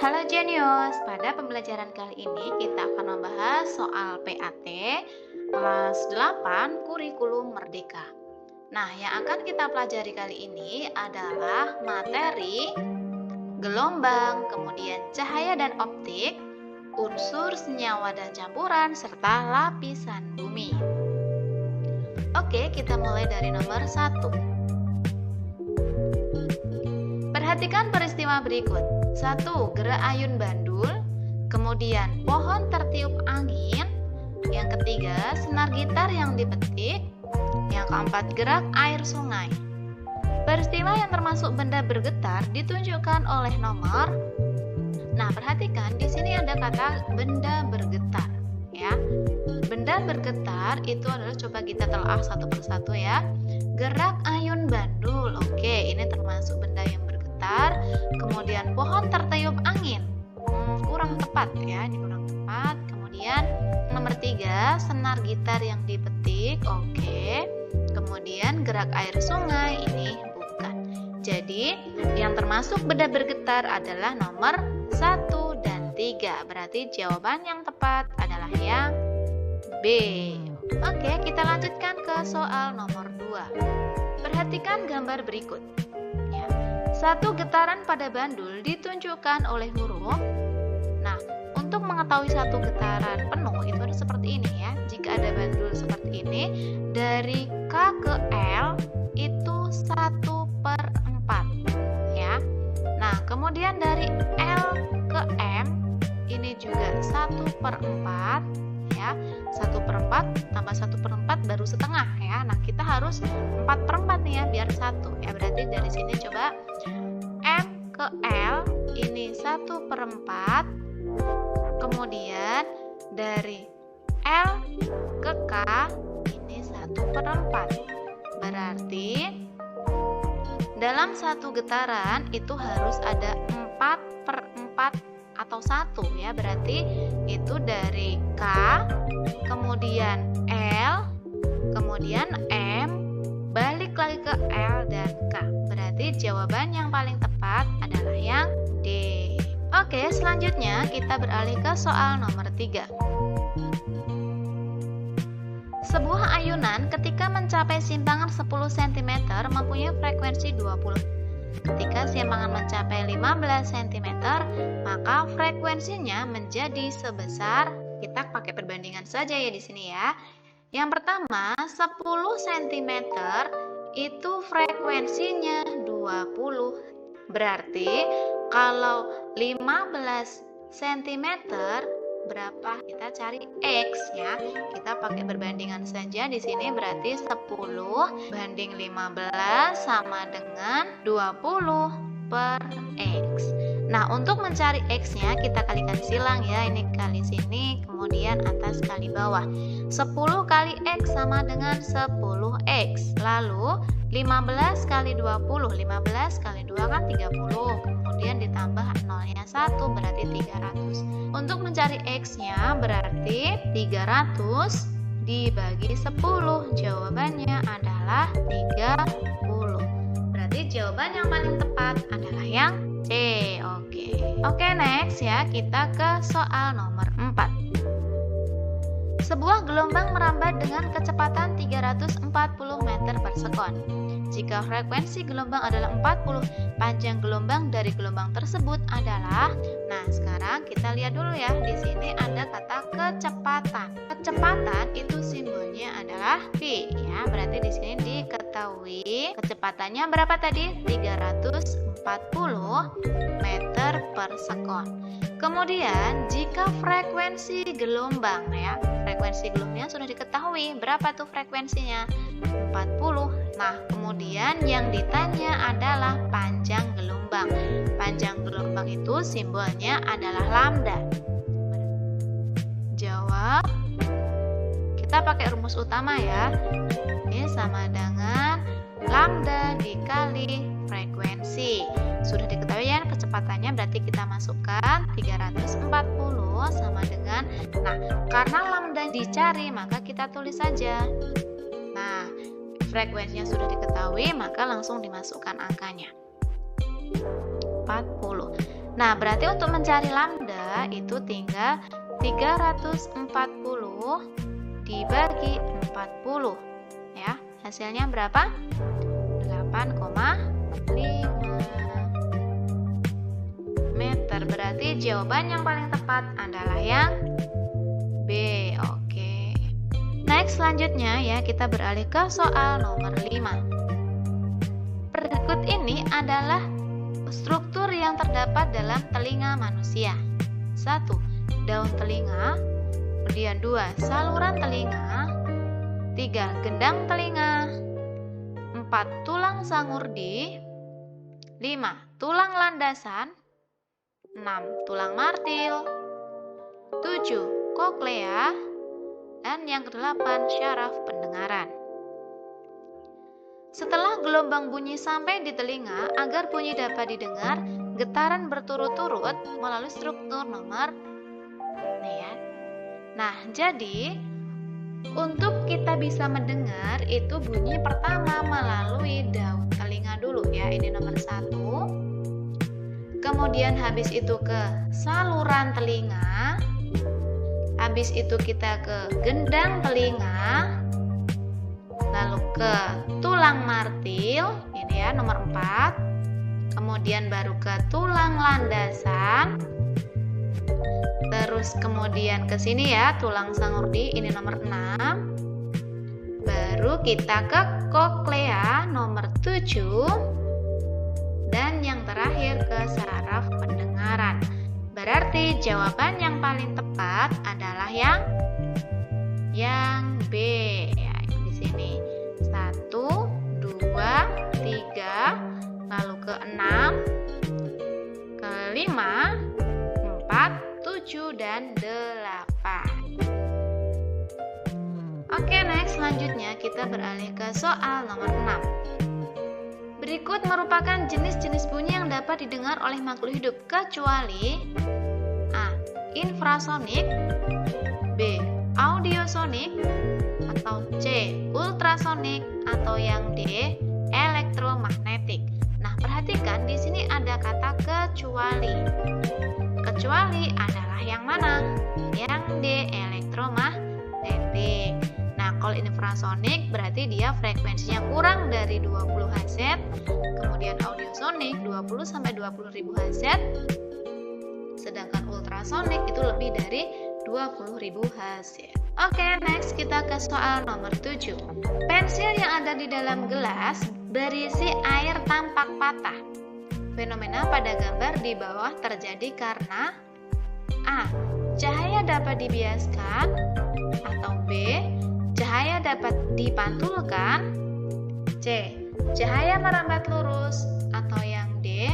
Halo Jenius, pada pembelajaran kali ini kita akan membahas soal PAT kelas 8 Kurikulum Merdeka. Nah, yang akan kita pelajari kali ini adalah materi gelombang, kemudian cahaya dan optik, unsur senyawa dan campuran, serta lapisan bumi. Oke, kita mulai dari nomor 1. Perhatikan peristiwa berikut. 1. Gerak ayun bandul. Kemudian pohon tertiup angin. Yang ketiga, senar gitar yang dipetik. Yang keempat, gerak air sungai. Peristiwa yang termasuk benda bergetar ditunjukkan oleh nomor. Nah, perhatikan di sini ada kata benda bergetar, ya. Benda bergetar itu adalah, coba kita telah satu persatu ya. Gerak ayun bandul. Oke, ini termasuk benda yang bergetar. Kemudian pohon tertiup angin. Kurang tepat ya, ini kurang tepat. Kemudian nomor 3, senar gitar yang dipetik. Oke. Kemudian gerak air sungai, ini bukan. Jadi, yang termasuk benda bergetar adalah nomor 1 dan 3. Berarti jawaban yang tepat adalah yang B. Oke, kita lanjutkan ke soal nomor 2. Perhatikan gambar berikut. Ya. 1 getaran pada bandul ditunjukkan oleh huruf. Nah, untuk mengetahui 1 getaran penuh itu harus seperti ini ya. Jika ada bandul seperti ini, dari K ke L itu 1/4 ya. Nah, kemudian dari L ke M ini juga 1/4 ya. 1/4 tambah 1/4 baru setengah ya. Nah, kita harus 4/4 nih ya biar 1 ya. Berarti dari sini coba M ke L ini 1/4. Kemudian dari L ke K ini 1/4. Berarti dalam 1 getaran itu harus ada 4/4 atau 1 ya. Berarti itu dari K, kemudian L, kemudian M, balik lagi ke L dan K. Berarti jawaban yang paling tepat adalah yang D. Oke, selanjutnya kita beralih ke soal nomor 3. Sebuah ayunan ketika mencapai simpangan 10 cm mempunyai frekuensi 20. Ketika simpangan mencapai 15 cm, maka frekuensinya menjadi sebesar, kita pakai perbandingan saja ya di sini ya. Yang pertama, 10 cm itu frekuensinya 20. Berarti kalau 15 cm berapa? Kita cari X ya. Kita pakai perbandingan saja di sini, berarti 10 banding 15 sama dengan 20 per X. Nah, untuk mencari X-nya kita kalikan silang ya. Ini kali sini, kemudian atas kali bawah. 10 kali X sama dengan 10X. Lalu 15 kali 20, 15 kali 2 kan 30. Kemudian ditambah nolnya 1 berarti 300. Untuk mencari X-nya berarti 300 dibagi 10. Jawabannya adalah 30. Berarti jawaban yang paling tepat adalah yang C. Oke, next ya, kita ke soal nomor 4. Sebuah gelombang merambat dengan kecepatan 340 meter per sekon. Jika frekuensi gelombang adalah 40, panjang gelombang dari gelombang tersebut adalah. Nah, sekarang kita lihat dulu ya. Di sini ada kata kecepatan. Kecepatan itu simbolnya adalah V ya. Berarti di sini diketahui kecepatannya berapa tadi? 340 meter per sekon. Kemudian jika frekuensi gelombang ya, frekuensi gelombangnya sudah diketahui, berapa tuh frekuensinya? 40. Nah, kemudian yang ditanya adalah panjang gelombang. Panjang gelombang itu simbolnya adalah lambda. Jawab. Kita pakai rumus utama ya. Ini sama dengan lambda dikali frekuensi. Sudah diketahui ya kecepatannya, berarti kita masukkan 340 sama dengan, nah karena lambda dicari maka kita tulis saja. Nah, frekuensinya sudah diketahui maka langsung dimasukkan angkanya 40. Nah, berarti untuk mencari lambda itu tinggal 340 dibagi 40. Ya, hasilnya berapa? 8,5 meter. Berarti jawaban yang paling tepat adalah yang B. Oke. Next, selanjutnya ya, kita beralih ke soal nomor 5. Berikut ini adalah struktur yang terdapat dalam telinga manusia. 1. Daun telinga. Kemudian 2. Saluran telinga. 3. Gendang telinga. 4. Tulang sangurdi. 5. Tulang landasan. 6. Tulang martil. 7. Koklea. Dan yang ke-8 syaraf pendengaran. Setelah gelombang bunyi sampai di telinga, agar bunyi dapat didengar, getaran berturut-turut melalui struktur nomor nih ya. Nah, jadi untuk kita bisa mendengar itu bunyi pertama melalui daun telinga dulu ya. Ini nomor 1. Kemudian habis itu ke saluran telinga. Habis itu kita ke gendang telinga. Lalu ke tulang martil, ini ya nomor 4. Kemudian baru ke tulang landasan. Terus kemudian ke sini ya, tulang sangurdi, ini nomor 6. Baru kita ke koklea nomor 7. Dan yang terakhir ke saraf pendengaran. Berarti jawaban yang paling tepat adalah yang B ya, di sini. 1, 2, 3, lalu ke 6, ke 5, 4, 7 dan 8. Oke, next selanjutnya kita beralih ke soal nomor 6. Berikut merupakan jenis-jenis bunyi yang dapat didengar oleh makhluk hidup kecuali A. Infrasonik, B. Audiosonik, atau C. Ultrasonik, atau yang D. Elektromagnetik. Nah, perhatikan di sini ada kata kecuali. Kecuali adalah yang mana? Yang D. Elektromagnetik. Nah, kalau infrasonik berarti dia frekuensinya kurang dari 20 Hz, kemudian audiosonik 20 sampai 20.000 Hz, sedangkan ultrasonik itu lebih dari 20.000 Hz. Oke, next kita ke soal nomor 7. Pensil yang ada di dalam gelas berisi air tampak patah. Fenomena pada gambar di bawah terjadi karena A. Cahaya dapat dibiaskan, atau B. Cahaya dapat dipantulkan, C. Cahaya merambat lurus, atau yang D.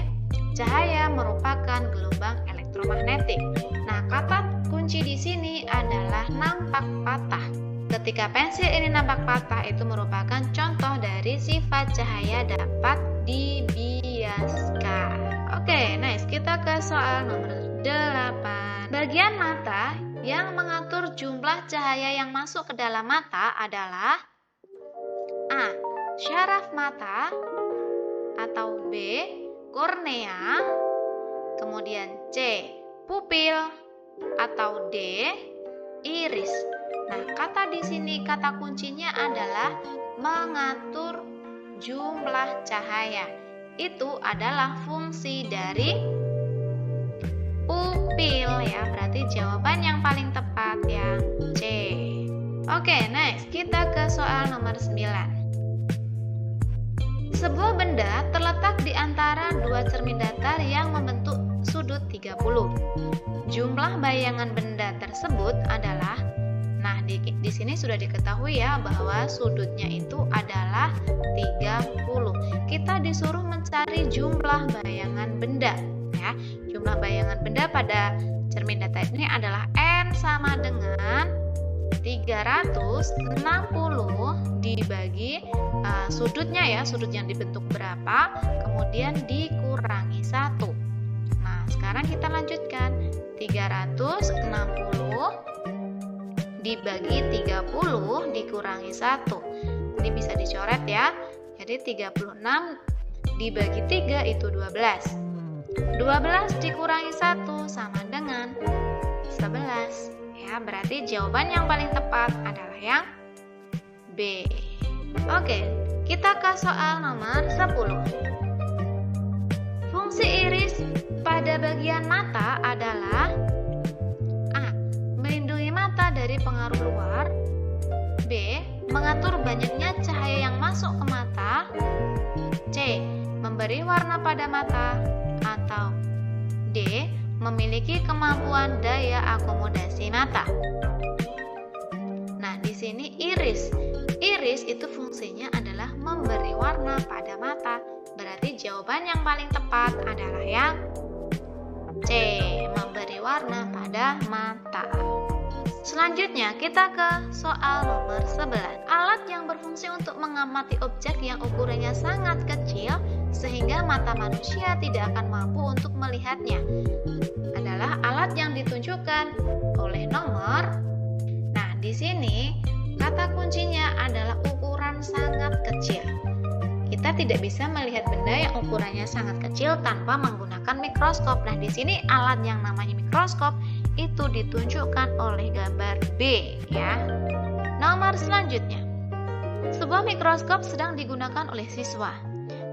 Cahaya merupakan gelombang elektromagnetik. Nah, kata kunci di sini adalah nampak patah. Ketika pensil ini nampak patah, itu merupakan contoh dari sifat cahaya dapat dibiaskan. Oke, next kita ke soal nomor 8. Bagian mata yang mengatur jumlah cahaya yang masuk ke dalam mata adalah A. Syaraf mata, atau B. Kornea, kemudian C. Pupil, atau D. Iris. Nah, kata di sini kata kuncinya adalah mengatur jumlah cahaya. Itu adalah fungsi dari pupil ya. Berarti jawaban yang paling tepat yang C. Oke, next kita ke soal nomor 9. Sebuah benda terletak di antara dua cermin datar yang membentuk sudut 30. Jumlah bayangan benda tersebut adalah, nah di sini sudah diketahui ya bahwa sudutnya itu adalah 30. Kita disuruh mencari jumlah bayangan benda ya. Jumlah bayangan benda pada cermin datar ini adalah N sama dengan 360 dibagi sudutnya ya, sudut yang dibentuk berapa, kemudian dikurangi 1. Nah, sekarang kita lanjutkan. 360 dibagi 30 dikurangi 1. Ini bisa dicoret ya. Jadi 36 dibagi 3 itu 12. 12 dikurangi 1 sama dengan 11. Ya, berarti jawaban yang paling tepat adalah yang B. Oke, kita ke soal nomor 10. Fungsi iris pada bagian mata adalah A. Melindungi mata dari pengaruh luar. B. Mengatur banyaknya cahaya yang masuk ke mata. C. Memberi warna pada mata. Atau D. Memiliki kemampuan daya akomodasi mata. Nah, di sini iris. Iris itu fungsinya adalah memberi warna pada mata. Berarti jawaban yang paling tepat adalah yang C. Memberi warna pada mata. Selanjutnya kita ke soal nomor 11. Alat yang berfungsi untuk mengamati objek yang ukurannya sangat kecil sehingga mata manusia tidak akan mampu untuk melihatnya adalah alat yang ditunjukkan oleh nomor. Nah, di sini kata kuncinya adalah ukuran sangat kecil. Kita tidak bisa melihat benda yang ukurannya sangat kecil tanpa menggunakan mikroskop. Nah, di sini alat yang namanya mikroskop itu ditunjukkan oleh gambar B ya. Nomor selanjutnya. Sebuah mikroskop sedang digunakan oleh siswa.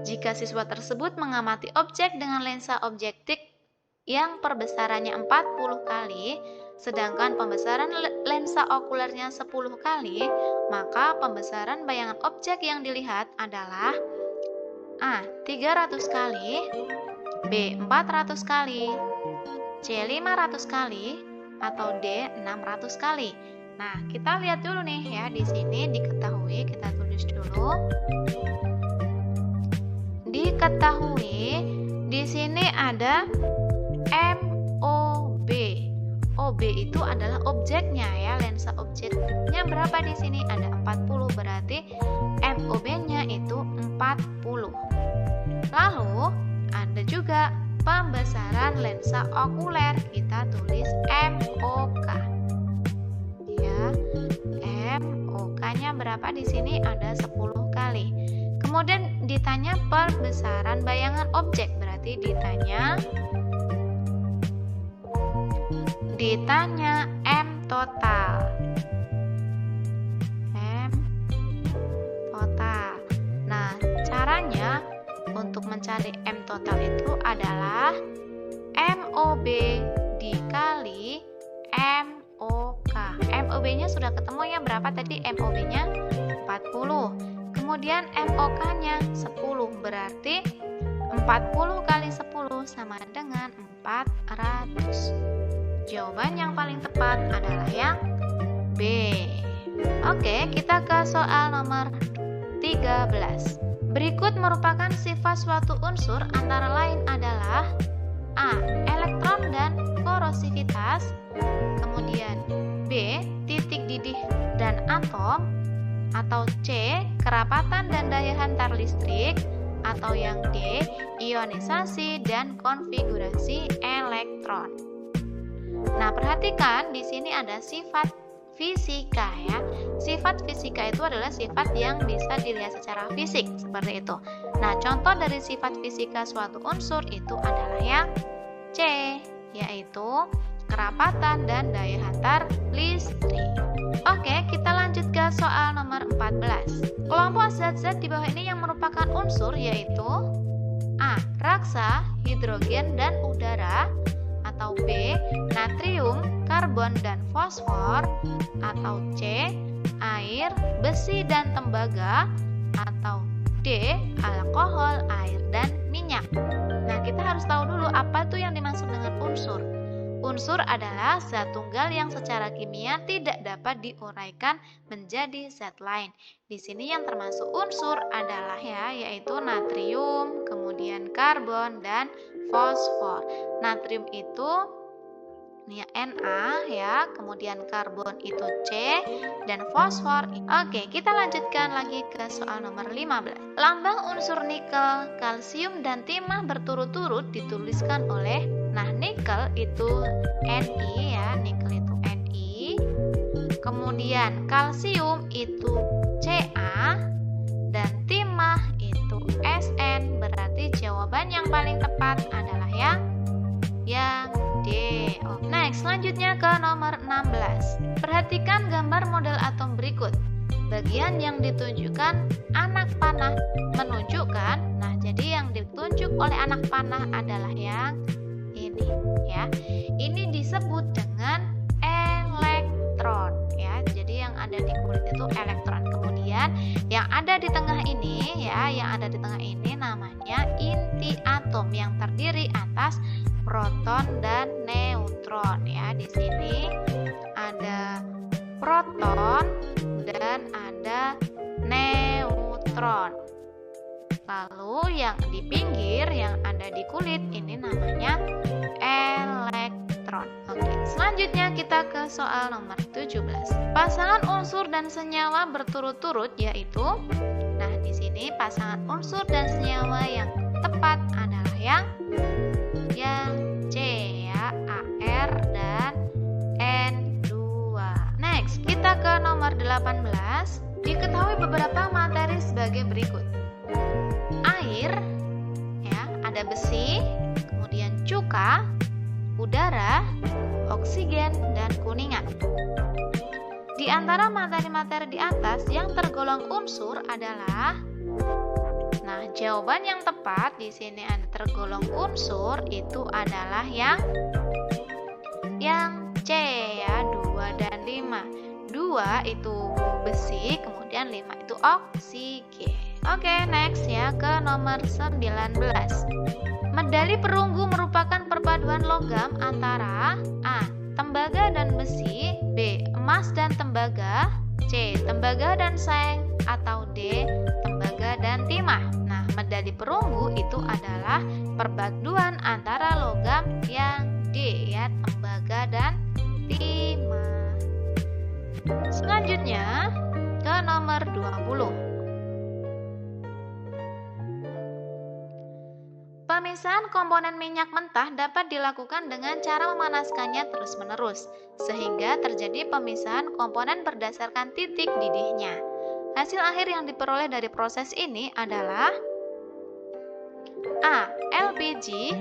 Jika siswa tersebut mengamati objek dengan lensa objektif yang perbesarannya 40 kali, sedangkan pembesaran lensa okulernya 10 kali, maka pembesaran bayangan objek yang dilihat adalah A. 300 kali, B. 400 kali, C. 500 kali, atau D. 600 kali. Nah, kita lihat dulu nih ya, di sini diketahui, kita tulis dulu. Diketahui di sini ada MOB. OB itu adalah objeknya ya, lensa objeknya berapa di sini? Ada 40, berarti MOB-nya itu 40. Lalu ada juga pembesaran lensa okuler, kita tulis MOK. Ya, MOK-nya berapa di sini? Ada 10 kali. Kemudian ditanya perbesaran bayangan objek, berarti ditanya M total. M total. Nah, caranya untuk mencari M total itu adalah MOB dikali MOK. MOB-nya sudah ketemu ya, berapa tadi MOB-nya? 40. Kemudian MOK-nya 10, berarti 40 kali 10 sama dengan 400. Jawaban yang paling tepat adalah yang B. Oke, kita ke soal nomor 13. Berikut merupakan sifat suatu unsur, antara lain adalah A. Elektron dan korosivitas. Kemudian B. Titik didih dan atom. Atau C. Kerapatan dan daya hantar listrik. Atau yang D. Ionisasi dan konfigurasi elektron. Nah, perhatikan di sini ada sifat fisika ya. Sifat fisika itu adalah sifat yang bisa dilihat secara fisik seperti itu. Nah, contoh dari sifat fisika suatu unsur itu adalah yang C, yaitu kerapatan dan daya hantar listrik. Oke, kita lanjut ke soal nomor 14. Kelompok zat-zat di bawah ini yang merupakan unsur yaitu A. Raksa, hidrogen dan udara. Atau B. Natrium, karbon dan fosfor. Atau C. Air, besi dan tembaga. Atau D. Alkohol, air dan minyak. Nah, kita harus tahu dulu apa tuh yang dimaksud dengan unsur. Unsur adalah zat tunggal yang secara kimia tidak dapat diuraikan menjadi zat lain. Di sini yang termasuk unsur adalah yaitu natrium, kemudian karbon dan fosfor. Natrium itu Na ya, kemudian karbon itu C dan fosfor. Oke, kita lanjutkan lagi ke soal nomor 15. Lambang unsur nikel, kalsium dan timah berturut-turut dituliskan oleh nikel itu Ni ya, nikel itu Ni. Kemudian kalsium itu Ca dan timah itu Sn. Berarti jawaban yang paling tepat adalah yang selanjutnya ke nomor 16. Perhatikan gambar model atom berikut. Bagian yang ditunjukkan anak panah menunjukkan, nah jadi yang ditunjuk oleh anak panah adalah yang ini ya. Ini disebut dengan elektron ya. Jadi yang ada di kulit itu elektron. Kemudian yang ada di tengah ini ya, yang ada di tengah ini namanya inti atom yang terdiri atas proton dan neutron ya. Di sini ada proton dan ada neutron. Lalu yang di pinggir yang ada di kulit ini namanya elektron. Oke, selanjutnya kita ke soal nomor 17. Pasangan unsur dan senyawa berturut-turut yaitu, nah di sini pasangan unsur dan senyawa yang tepat adalah yang C ya, AR dan N2. Next, kita ke nomor 18. Diketahui beberapa materi sebagai berikut. Air ya, ada besi, kemudian cuka, udara, oksigen, dan kuningan. Di antara materi-materi di atas yang tergolong unsur adalah, nah jawaban yang tepat di sini ada tergolong unsur itu adalah yang C ya, 2 dan 5. 2 itu besi, kemudian 5 itu oksigen. Oke, next ya ke nomor 19. Medali perunggu merupakan perpaduan logam antara A. tembaga dan besi, B. emas dan tembaga, C. tembaga dan seng, atau D. tembaga dan timah. Nah, medali perunggu itu adalah perpaduan antara logam yang D ya, tembaga dan timah. Selanjutnya ke nomor 20. Pemisahan komponen minyak mentah dapat dilakukan dengan cara memanaskannya terus-menerus, sehingga terjadi pemisahan komponen berdasarkan titik didihnya. Hasil akhir yang diperoleh dari proses ini adalah A. LPG,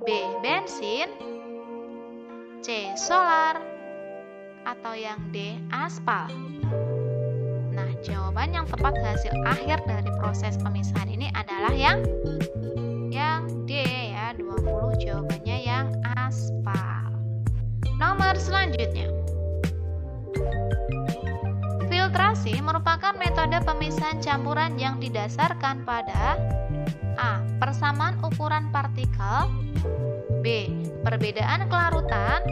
B. bensin, C. solar, atau yang D. aspal. Nah, jawaban yang tepat hasil akhir dari proses pemisahan ini adalah yang D ya, 20 jawabannya yang aspal. Nomor selanjutnya. Filtrasi merupakan metode pemisahan campuran yang didasarkan pada A. persamaan ukuran partikel, B. perbedaan kelarutan,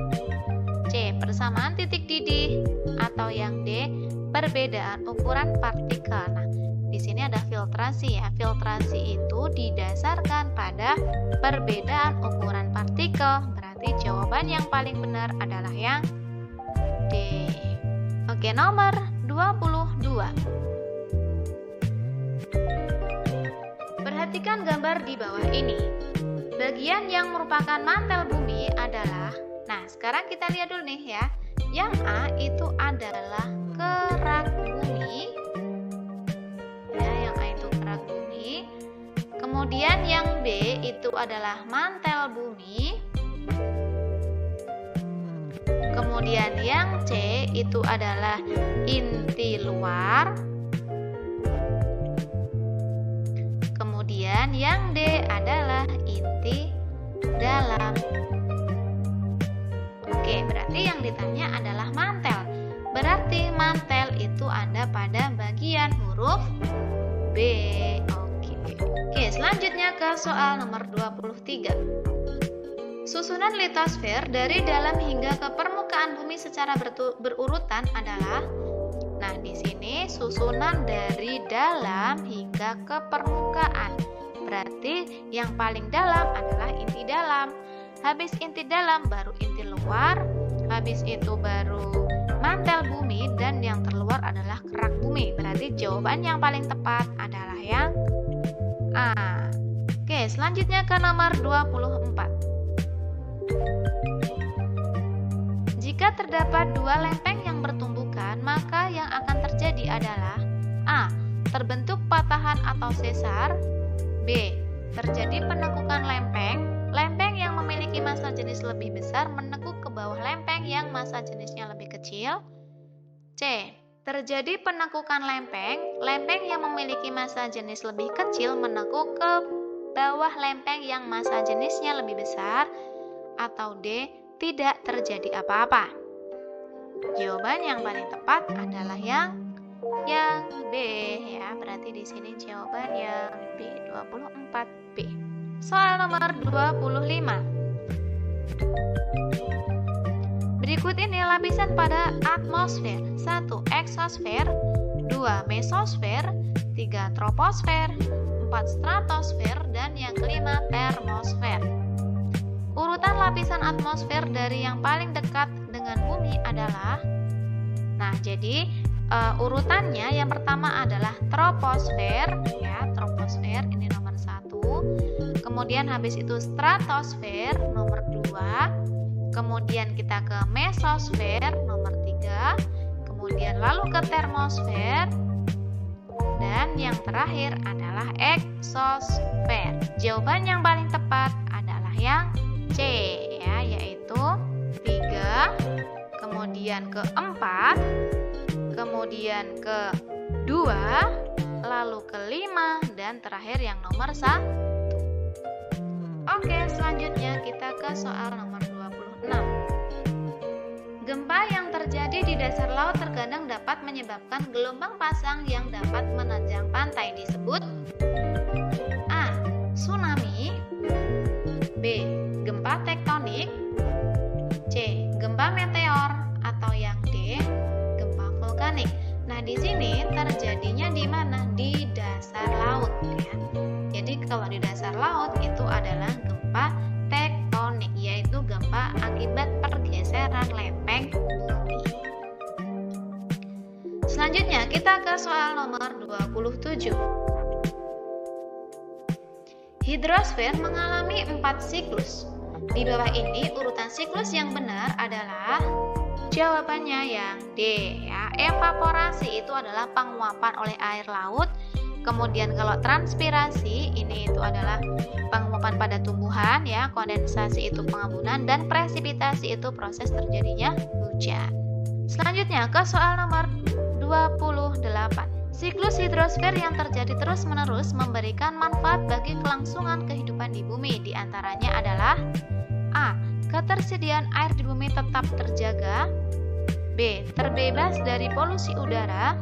C. persamaan titik didih, atau yang D. perbedaan ukuran partikel. Nah, di sini ada filtrasi ya. Filtrasi itu didasarkan pada perbedaan ukuran partikel. Berarti jawaban yang paling benar adalah yang D. Oke, nomor 22. Perhatikan gambar di bawah ini. Bagian yang merupakan mantel bumi adalah, nah sekarang kita lihat dulu nih ya. Yang A itu adalah kerak bumi. Kemudian yang B itu adalah mantel bumi. Kemudian yang C itu adalah inti luar. Kemudian yang D adalah inti dalam. Oke, berarti yang ditanya adalah mantel. Berarti mantel itu ada pada bagian huruf B. Oke, selanjutnya ke soal nomor 23. Susunan litosfer dari dalam hingga ke permukaan bumi secara berurutan adalah, nah di sini susunan dari dalam hingga ke permukaan. Berarti yang paling dalam adalah inti dalam. Habis inti dalam baru inti luar, habis itu baru mantel bumi, dan yang terluar adalah kerak bumi. Berarti jawaban yang paling tepat adalah yang A. Oke, selanjutnya ke nomor 24. Jika terdapat dua lempeng yang bertumbukan, maka yang akan terjadi adalah A. terbentuk patahan atau sesar, B. terjadi penekukan lempeng. Lempeng yang memiliki massa jenis lebih besar menekuk ke bawah lempeng yang massa jenisnya lebih kecil? C. Terjadi penekukan lempeng, lempeng yang memiliki massa jenis lebih kecil menekuk ke bawah lempeng yang massa jenisnya lebih besar, atau D. Tidak terjadi apa-apa. Jawaban yang paling tepat adalah yang B ya. Berarti di sini jawaban yang B, 24B. Soal nomor 25. Berikut ini lapisan pada atmosfer. 1. Eksosfer, 2. Mesosfer, 3. Troposfer, 4. Stratosfer, dan yang kelima termosfer. Urutan lapisan atmosfer dari yang paling dekat dengan bumi adalah, nah jadi urutannya yang pertama adalah troposfer ya, troposfer ini nomor 1. Kemudian habis itu stratosfer nomor 2. Kemudian kita ke mesosfer nomor 3. Kemudian lalu ke termosfer. Dan yang terakhir adalah eksosfer. Jawaban yang paling tepat adalah yang C ya, yaitu 3, kemudian ke 4, kemudian ke 2, lalu ke 5, dan terakhir yang nomor 1. Oke, selanjutnya kita ke soal nomor 26. Gempa yang terjadi di dasar laut terkadang dapat menyebabkan gelombang pasang yang dapat menerjang pantai disebut A. Tsunami, B. Gempa tektonik, C. Gempa meteor, atau yang D. Gempa vulkanik. Nah, di sini terjadinya di mana? Di dasar laut ya. Jadi kalau di dasar laut itu adalah gempa tektonik, yaitu gempa akibat pergeseran lempeng bumi. Selanjutnya kita ke soal nomor 27. Hidrosfer mengalami 4 siklus. Di bawah ini urutan siklus yang benar adalah jawabannya yang D ya. Evaporasi itu adalah penguapan oleh air laut. Kemudian kalau transpirasi ini itu adalah penguapan pada tumbuhan ya, kondensasi itu pengambunan, dan presipitasi itu proses terjadinya hujan. Selanjutnya ke soal nomor 28. Siklus hidrosfer yang terjadi terus-menerus memberikan manfaat bagi kelangsungan kehidupan di bumi. Di antaranya adalah A. Ketersediaan air di bumi tetap terjaga, B. Terbebas dari polusi udara,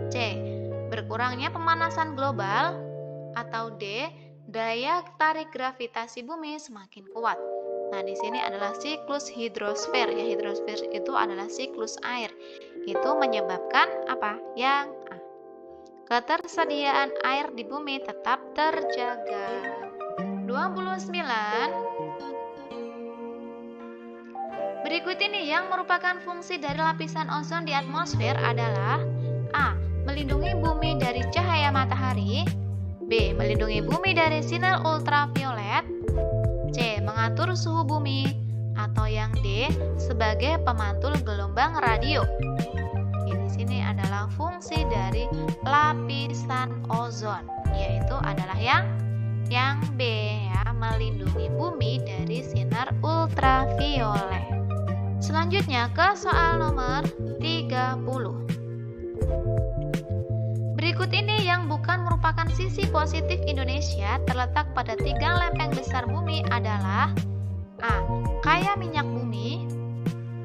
C. Berkurangnya pemanasan global, atau D. Daya tarik gravitasi bumi semakin kuat. Nah, di sini adalah siklus hidrosfer ya. Hidrosfer itu adalah siklus air. Itu menyebabkan apa? Yang A. Ketersediaan air di bumi tetap terjaga. 29. Berikut ini yang merupakan fungsi dari lapisan ozon di atmosfer adalah A. Melindungi bumi dari cahaya matahari, B. Melindungi bumi dari sinar ultraviolet, C. Mengatur suhu bumi, atau yang D. Sebagai pemantul gelombang radio. Di sini adalah fungsi dari lapisan ozon, yaitu adalah yang B ya, melindungi bumi dari sinar ultraviolet. Selanjutnya ke soal nomor 30. Berikut ini yang bukan merupakan sisi positif Indonesia terletak pada 3 lempeng besar bumi adalah A. Kaya minyak bumi,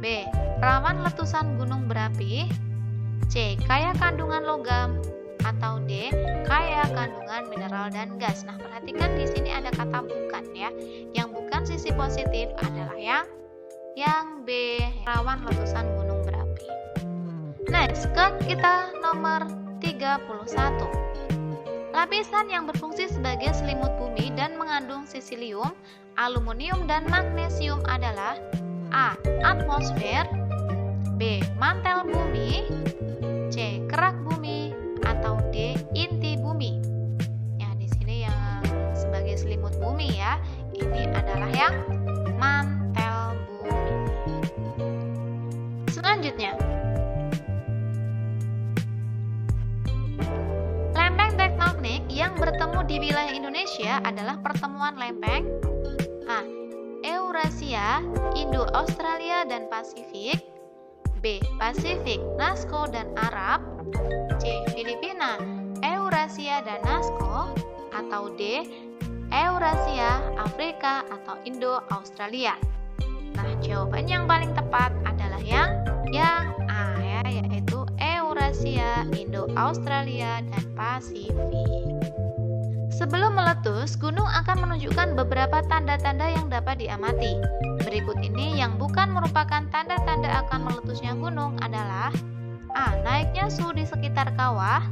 B. Rawan letusan gunung berapi, C. Kaya kandungan logam, atau D. Kaya kandungan mineral dan gas. Nah, perhatikan di sini ada kata bukan ya. Yang bukan sisi positif adalah yang B. Rawan letusan gunung berapi. Next, kita nomor 31. Lapisan yang berfungsi sebagai selimut bumi dan mengandung silisium, aluminium, dan magnesium adalah A. Atmosfer, B. Mantel bumi, C. Kerak bumi, atau D. Inti bumi. Ya, di sini yang sebagai selimut bumi ya, ini adalah yang mantel bumi. Selanjutnya, lempeng tektonik yang bertemu di wilayah Indonesia adalah pertemuan lempeng A. Eurasia, Indo-Australia dan Pasifik. B. Pasifik, Nazco dan Arab. C. Filipina, Eurasia dan Nazco. Atau D. Eurasia, Afrika atau Indo-Australia. Nah, jawaban yang paling tepat adalah yang A ya, yaitu Eurasia, Indo-Australia dan Pasifik. Sebelum meletus, gunung akan menunjukkan beberapa tanda-tanda yang dapat diamati. Berikut ini yang bukan merupakan tanda-tanda akan meletusnya gunung adalah: A. Naiknya suhu di sekitar kawah.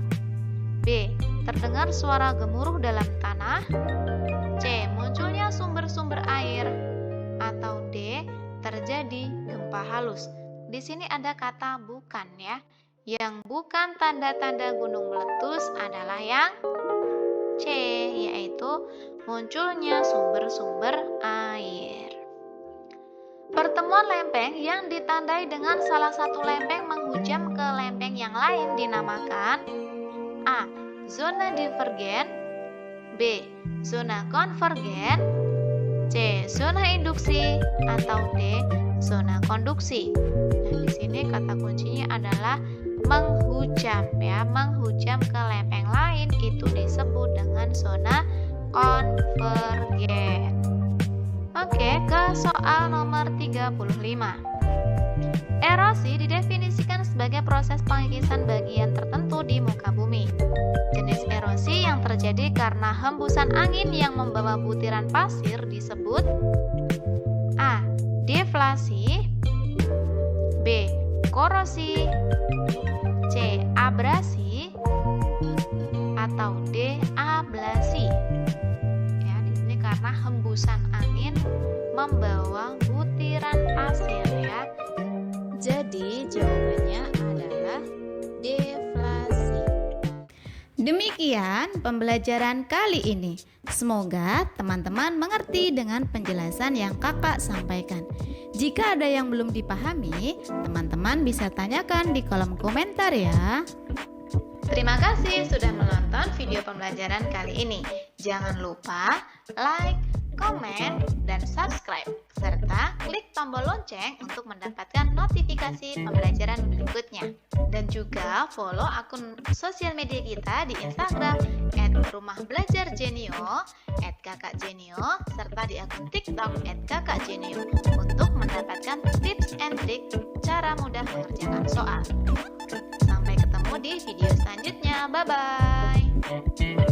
B. Terdengar suara gemuruh dalam tanah. C. Munculnya sumber-sumber air. Atau D. Terjadi gempa halus. Di sini ada kata bukan ya. Yang bukan tanda-tanda gunung meletus adalah yang C, yaitu munculnya sumber-sumber air. Pertemuan lempeng yang ditandai dengan salah satu lempeng menghujam ke lempeng yang lain dinamakan: A. Zona divergen. B. Zona konvergen. C. Zona induksi. Atau D. Zona konduksi. Nah, di sini kata kuncinya adalah menghujam ya, menghujam ke lempeng lain itu disebut dengan zona konvergen. Oke, ke soal nomor 35. Erosi didefinisikan sebagai proses pengikisan bagian tertentu di muka bumi. Jenis erosi yang terjadi karena hembusan angin yang membawa butiran pasir disebut: A. Deflasi. B. Korosi. C. Abrasi. Atau D. Ablasi. Ya, di sini karena hembusan angin membawa butiran pasir ya. Jadi jawabannya adalah deflasi. Demikian pembelajaran kali ini. Semoga teman-teman mengerti dengan penjelasan yang kakak sampaikan. Jika ada yang belum dipahami, teman-teman bisa tanyakan di kolom komentar ya. Terima kasih sudah menonton video pembelajaran kali ini. Jangan lupa like, komen, dan subscribe, serta klik tombol lonceng untuk mendapatkan notifikasi pembelajaran berikutnya. Dan juga follow akun sosial media kita di Instagram @rumahbelajarjenio, @kakakjenio, serta di akun TikTok @kakakjenio untuk mendapatkan tips and trik cara mudah mengerjakan soal. Sampai ketemu di video selanjutnya. Bye-bye.